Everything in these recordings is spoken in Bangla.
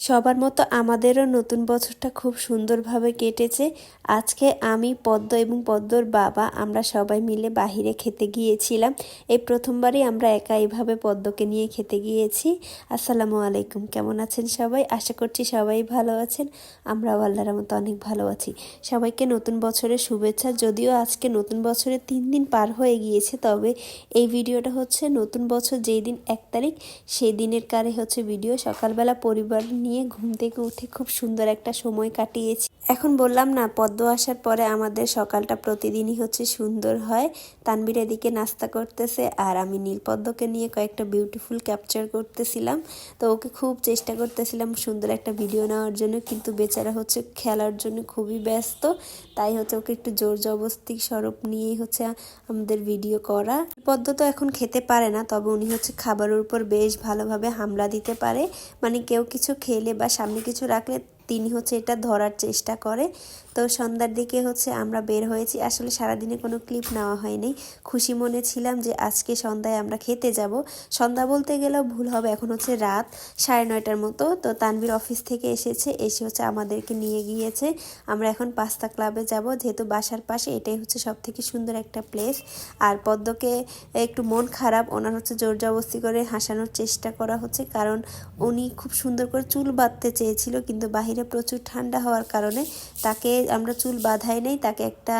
সবার মতো আমাদেরও নতুন বছরটা খুব সুন্দরভাবে কেটেছে। আজকে আমি পদ্ম এবং পদ্মর বাবা আমরা সবাই মিলে বাহিরে খেতে গিয়েছিলাম। এই প্রথমবারই আমরা একা এইভাবে পদ্মকে নিয়ে খেতে গিয়েছি। আসসালামু আলাইকুম, কেমন আছেন সবাই? আশা করছি সবাই ভালো আছেন। আমরাও আল্লাহর মতো অনেক ভালো আছি। সবাইকে নতুন বছরের শুভেচ্ছা। যদিও আজকে নতুন বছরের 3 দিন পার হয়ে গিয়েছে, তবে এই ভিডিওটা হচ্ছে নতুন বছর যেই দিন 1 তারিখ সেই দিনের কারে হচ্ছে ভিডিও। সকালবেলা পরিবার নিয়ে ঘুম থেকে উঠে খুব সুন্দর একটা সময় কাটিয়েছি। এখন বললাম না, পদ্ম আসার পরে আমাদের সকালটা প্রতিদিনই হচ্ছে সুন্দর হয়। তানবীর এদিকে নাস্তা করতেছে আর আমি নীলপদ্মকে নিয়ে কয়েকটা বিউটিফুল ক্যাপচার করতেছিলাম। তো ওকে খুব চেষ্টা করতেছিলাম সুন্দর একটা ভিডিও নেওয়ার জন্য, কিন্তু বেচারা হচ্ছে খেলার জন্য খুবই ব্যস্ত। তাই হচ্ছে ওকে একটু জোর জবরদস্তি স্বরূপ নিয়েই হচ্ছে আমাদের ভিডিও করা। পদ্ম তো এখন খেতে পারে না, তবে উনি হচ্ছে খাবারের উপর বেশ ভালোভাবে হামলা দিতে পারে। মানে কেউ কিছু খেলে বা সামনে কিছু রাখলে তিনি হচ্ছে এটা ধরার চেষ্টা করে। তো সন্ধ্যার দিকে হচ্ছে আমরা বের হয়েছি। আসলে সারাদিনে কোনো ক্লিপ নেওয়া হয়নি। খুশি মনে ছিলাম যে আজকে সন্ধ্যায় আমরা খেতে যাব। সন্ধ্যা বলতে গেলেও ভুল হবে, এখন হচ্ছে রাত 9:30টার মতো। তো তানভীর অফিস থেকে এসে হচ্ছে আমাদেরকে নিয়ে গিয়েছে। আমরা এখন পাস্তা ক্লাবে যাব, যেহেতু বাসার পাশে এটাই হচ্ছে সব থেকে সুন্দর একটা প্লেস। আর পদ্মকে একটু মন খারাপ, ওনার হচ্ছে জোর জবরদস্তি করে হাসানোর চেষ্টা করা হচ্ছে, কারণ উনি খুব সুন্দর করে চুল বাঁধতে চেয়েছিল, কিন্তু বাহিরে প্রচুর ঠান্ডা হওয়ার কারণে তাকে আমরা চুল বাঁধাই নেই, তাকে একটা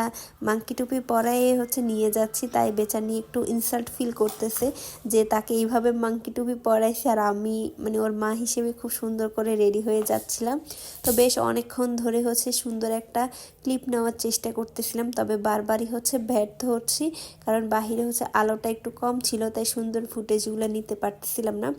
মাংকি টুপি পরায়ে হচ্ছে নিয়ে যাচ্ছি। তাই বেচারি একটু ইনসাল্ট ফিল করতেছে যে তাকে এইভাবে মাংকি টুপি পরাইছে, আর আমি মানে ওর মা হিসেবে খুব সুন্দর করে রেডি হয়ে যাচ্ছিলাম। তো বেশ অনেকক্ষণ ধরে হচ্ছে সুন্দর একটা ক্লিপ নেওয়ার চেষ্টা করতেছিলাম, তবে বারবারই হচ্ছে ব্যর্থ হচ্ছি, কারণ বাহিরে হচ্ছে আলোটা একটু কম ছিল, তাই সুন্দর ফুটেজগুলো নিতে পারতেছিলাম না।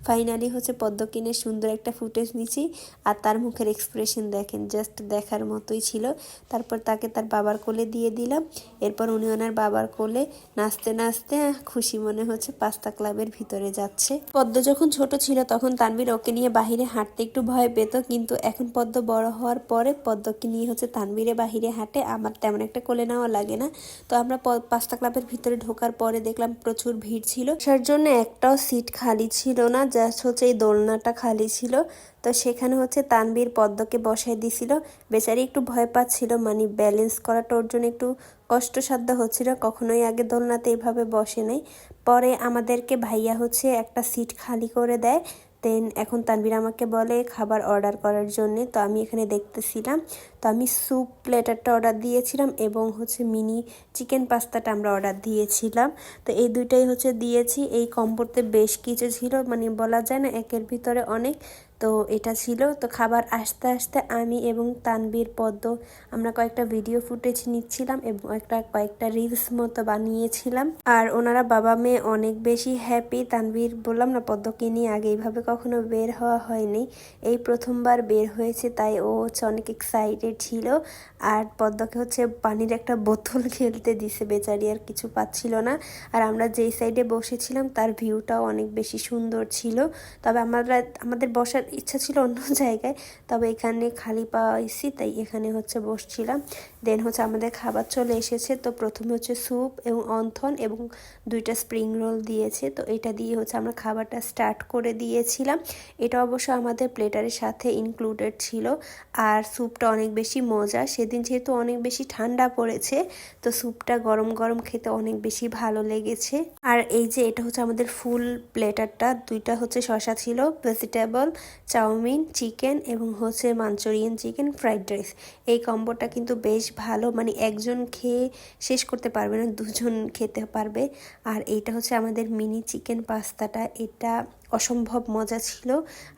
ফাইনালি হচ্ছে পদ্ম কিনে সুন্দর একটা ফুটেজ নিচ্ছি, আর তার মুখের এক্সপ্রেশন দেখেন, জাস্ট দেখার মতোই ছিল। তারপর তাকে তার বাবার কোলে দিয়ে দিলাম। এরপর উনি ওনার বাবার কোলে নাচতে নাচতে খুশি মনে হচ্ছে পাস্তা ক্লাবের ভিতরে যাচ্ছে। পদ্ম যখন ছোট ছিল তখন তানভীর ওকে নিয়ে বাহিরে হাঁটতে একটু ভয় পেত, কিন্তু এখন পদ্ম বড় হওয়ার পরে পদ্মকে নিয়ে হচ্ছে তানভীরে বাহিরে হাঁটে, আমার তেমন একটা কোলে নেওয়া লাগে না। তো আমরা পাস্তা ক্লাবের ভিতরে ঢোকার পরে দেখলাম প্রচুর ভিড় ছিল, তার জন্য একটাও সিট খালি ছিল না, জাস্ট হচ্ছে এই দোলনাটা খালি ছিল। তো সেখানে হচ্ছে তানভীর পদ্মকে বসাই দিছিল। বেচারি একটু ভয় পাচ্ছিল, মানে ব্যালেন্স করাটা ওর জন্য একটু কষ্টসাধ্য হচ্ছিল, কখনোই আগে দোলনাতে এভাবে বসে নাই। পরে আমাদেরকে ভাইয়া হচ্ছে একটা সিট খালি করে দেয়। দেন এখন তানভীর আমাকে বলে খাবার অর্ডার করার জন্যে। তো আমি এখানে দেখতেছিলাম, তো আমি স্যুপ প্লেটারটা অর্ডার দিয়েছিলাম এবং হচ্ছে মিনি চিকেন পাস্তাটা আমরা অর্ডার দিয়েছিলাম। তো এই দুইটাই হচ্ছে দিয়েছি। এই কম্বোতে বেশ কিছু ছিল, মানে বলা যায় না একের ভিতরে অনেক। তো এটা ছিল। তো খাবার আসতে আসতে আমি এবং তানভীর পদ্ম আমরা কয়েকটা ভিডিও ফুটেজ নিচ্ছিলাম এবং কয়েকটা রিলস মতো বানিয়েছিলাম। আর ওনারা বাবা মেয়ে অনেক বেশি হ্যাপি। তানভীর বললাম না, পদ্মকে নিয়ে আগে এইভাবে কখনো বের হওয়া হয়নি, এই প্রথমবার বের হয়েছে, তাই ও হচ্ছে অনেক এক্সাইটেড ছিল। আর পদ্মকে হচ্ছে পানির একটা বোতল খেলতে দিছে, বেচারি আর কিছু পাচ্ছিল না। আর আমরা যেই সাইডে বসেছিলাম তার ভিউটাও অনেক বেশি সুন্দর ছিল, তবে আমাদের বসার ইচ্ছা ছিল অন্য জায়গায়, তবে এখানে খালি পাইছি তাই এখানে হচ্ছে বসছিলাম। দেন হচ্ছে আমাদের খাবার চলে এসেছে। তো প্রথমে হচ্ছে স্যুপ এবং অন্থন এবং 2টা স্প্রিং রোল দিয়েছে। তো এটা দিয়ে হচ্ছে আমরা খাবারটা স্টার্ট করে দিয়েছিলাম। এটা অবশ্য আমাদের প্লেটারের সাথে ইনক্লুডেড ছিল। আর স্যুপটা অনেক বেশি মজা, সেদিন যেহেতু অনেক বেশি ঠান্ডা পড়েছে, তো স্যুপটা গরম গরম খেতে অনেক বেশি ভালো লেগেছে। আর এই যে এটা হচ্ছে আমাদের ফুল প্লেটারটা, 2টা হচ্ছে শসা ছিল, ভেজিটেবল, চাউমিন, চিকেন এবং হচ্ছে মাঞ্চুরিয়ান চিকেন, ফ্রাইড রাইস। এই কম্বোটা কিন্তু বেশ ভালো, মানে একজন খেয়ে শেষ করতে পারবে না, দুজন খেতে পারবে। আর এইটা হচ্ছে আমাদের মিনি চিকেন পাস্তাটা, এটা অসম্ভব মজা ছিল।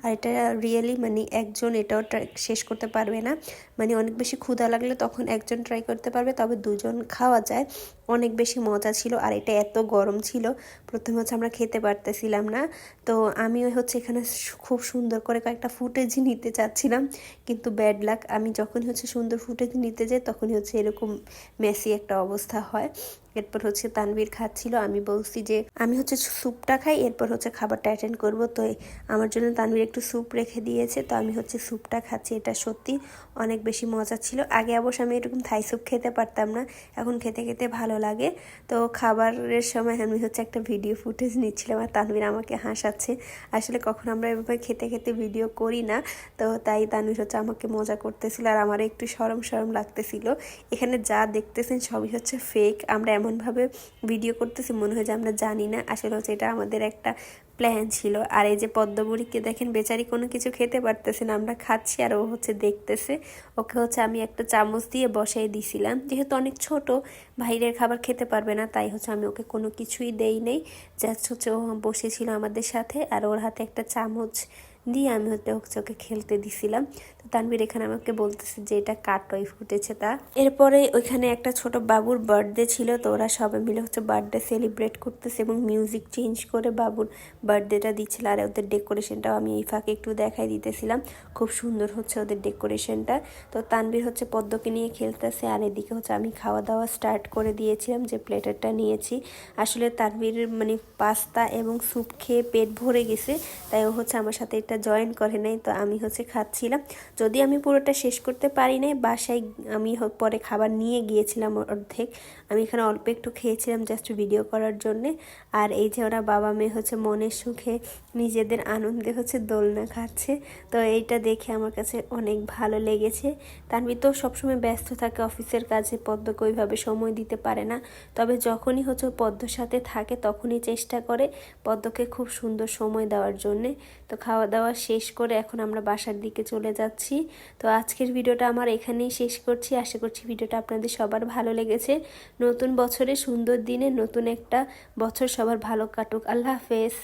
আর এটা রিয়েলি মানে একজন এটাও শেষ করতে পারবে না, মানে অনেক বেশি ক্ষুধা লাগলে তখন একজন ট্রাই করতে পারবে, তবে দুজন খাওয়া যায়। অনেক বেশি মজা ছিল। আর এটা এত গরম ছিল, প্রথমে হচ্ছে আমরা খেতে পারতেছিলাম না। তো আমিও হচ্ছে এখানে খুব সুন্দর করে কয়েকটা ফুটেজ নিতে চাচ্ছিলাম, কিন্তু ব্যাড লাক, আমি যখনই হচ্ছে সুন্দর ফুটেজ নিতে যাই তখনই হচ্ছে এরকম মেসি একটা অবস্থা হয়। এরপর হচ্ছে তানভীর খাচ্ছিল, আমি বলছি যে আমি হচ্ছে স্যুপটা খাই, এরপর হচ্ছে খাবারটা অ্যাটেন্ড করবো। তো আমার জন্য তানভীর একটু স্যুপ রেখে দিয়েছে, তো আমি হচ্ছে স্যুপটা খাচ্ছি। এটা সত্যি অনেক বেশি মজা ছিল। আগে অবশ্য আমি এরকম থাই স্যুপ খেতে পারতাম না, এখন খেতে খেতে ভালো লাগে। তো খাবারের সময় আমি হচ্ছে একটা ভিডিও ফুটেজ নিচ্ছিলাম আর তানভীর আমাকে হাসাচ্ছে। আসলে কখন আমরা এভাবে খেতে খেতে ভিডিও করি না, তো তাই তানভীর হচ্ছে আমাকে মজা করতেছিল আর আমার একটু শরম শরম লাগতেছিল। এখানে যা দেখতেছেন সবই হচ্ছে ফেক। আমরা এমনভাবে ভিডিও করতেছি মনে হয় যে আমরা জানি না, আসলে হচ্ছে এটা আমাদের একটা প্ল্যান ছিল। আর এই যে পদ্মবুড়িকে দেখেন, বেচারি কোনো কিছু খেতে পারতেছে না, আমরা খাচ্ছি আর ও হচ্ছে দেখতেছে। ওকে হচ্ছে আমি একটা চামচ দিয়ে বসাই দিছিলাম, যেহেতু অনেক ছোট, বাইরের খাবার খেতে পারবে না, তাই হচ্ছে আমি ওকে কোনো কিছুই দেই নেই। জাস্ট হচ্ছে ও বসেছিল আমাদের সাথে আর ওর হাতে একটা চামচ দিয়ে আমি হচ্ছে ওকে খেলতে দিছিলাম। তো তানভীর এখানে আমাকে বলতেছে যে এটা কার টয় ফুটেছে তা। এরপরে ওইখানে একটা ছোট বাবুর বার্থডে ছিল, তো ওরা সবাই মিলে হচ্ছে বার্থডে সেলিব্রেট করতেছে এবং মিউজিক চেঞ্জ করে বাবুর বার্থডেটা দিচ্ছিল। আর ওদের ডেকোরেশনটাও আমি এই ফাঁকে একটু দেখাই দিতেছিলাম, খুব সুন্দর হচ্ছে ওদের ডেকোরেশনটা। তো তানভীর হচ্ছে পদ্মকে নিয়ে খেলতেছে আর এদিকে হচ্ছে আমি খাওয়া দাওয়া স্টার্ট করে দিয়েছিলাম, যে প্লেটারটা নিয়েছি। আসলে তানভীর মানে পাস্তা এবং স্যুপ খেয়ে পেট ভরে গেছে, তাই ও হচ্ছে আমার সাথে এটা জয়েন করে নাই। তো আমি হচ্ছে খাচ্ছিলাম, যদি আমি পুরোটা শেষ করতে পারি নাই, বাসায় আমি পরে খাবার নিয়ে গিয়েছিলাম অর্ধেক। আমি এখানে অল্প একটু খেয়েছিলাম জাস্ট ভিডিও করার জন্যে। আর এই যে ওরা বাবা মেয়ে হচ্ছে মনের সুখে নিজেদের আনন্দে হচ্ছে দোলনা খাচ্ছে, তো এইটা দেখে আমার কাছে অনেক ভালো লেগেছে। তানভীর তো সবসময় ব্যস্ত থাকে অফিসের কাজে, পদ্মকে ওইভাবে সময় দিতে পারে না, তবে যখনই হচ্ছে পদ্মর সাথে থাকে তখনই চেষ্টা করে পদ্মকে খুব সুন্দর সময় দেওয়ার জন্যে। তো খাওয়া দাওয়া শেষ করে এখন আমরা বাসার দিকে চলে যাচ্ছি। তো আজকের ভিডিওটা আমার এখানেই শেষ করছি। আশা করছি ভিডিওটা আপনাদের সবার ভালো লেগেছে। নতুন বছরে সুন্দর দিনে নতুন একটা বছর সবার ভালো কাটুক। আল্লাহ হাফেজ।